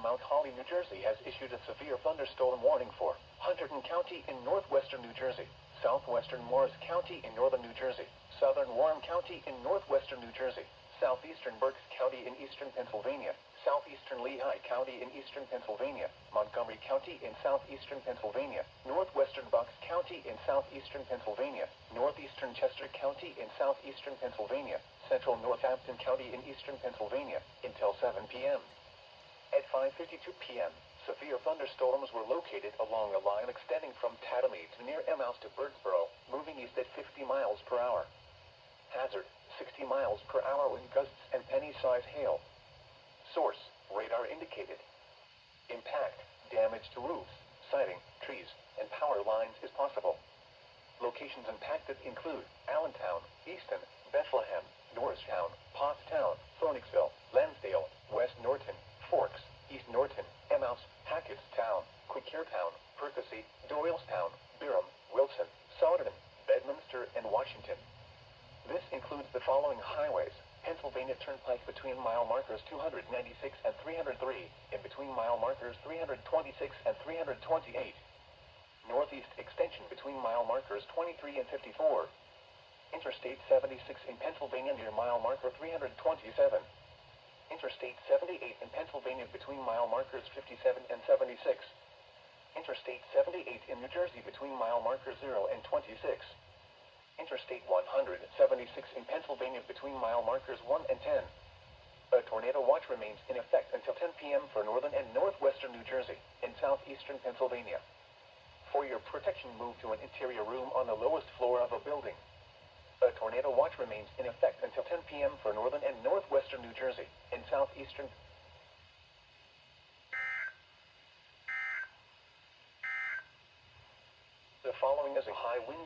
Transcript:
Mount Holly, New Jersey has issued a severe thunderstorm warning for Hunterdon County in northwestern New Jersey, southwestern Morris County in northern New Jersey, southern Warren County in northwestern New Jersey, southeastern Berks County in eastern Pennsylvania, southeastern Lehigh County in eastern Pennsylvania, Montgomery County in southeastern Pennsylvania, northwestern Berks County in southeastern Pennsylvania, northeastern Chester County in southeastern Pennsylvania, central Northampton County in eastern Pennsylvania, until 7 p.m. At 5:52 p.m., severe thunderstorms were located along a line extending from Tattamy to near Emmaus to Birdsboro, moving east at 50 miles per hour. Hazard, 60 miles per hour wind gusts and penny-size hail. Source, radar indicated. Impact, damage to roofs, siding, trees, and power lines is possible. Locations impacted include Allentown, Easton, Bethlehem, Norristown, Pottstown, Phoenixville, Lansdale, West Norton, Forks, East Norton, Emmaus, Hackettstown, Quakertown, Percy, Doylestown, Byram, Wilson, Southern, Bedminster, and Washington. This includes the following highways: Pennsylvania Turnpike between mile markers 296 and 303, in between mile markers 326 and 328. Northeast Extension between mile markers 23 and 54. Interstate 76 in Pennsylvania near mile marker 327. Interstate 78 in Pennsylvania between mile markers 57 and 76. Interstate 78 in New Jersey between mile markers 0 and 26. Interstate 176 in Pennsylvania between mile markers 1 and 10. A tornado watch remains in effect until 10 p.m. for northern and northwestern New Jersey and southeastern Pennsylvania. For your protection, move to an interior room on the lowest floor of a building. A tornado watch remains in effect until 10 p.m. for northern and northwestern New Jersey and southeastern. The following is a high wind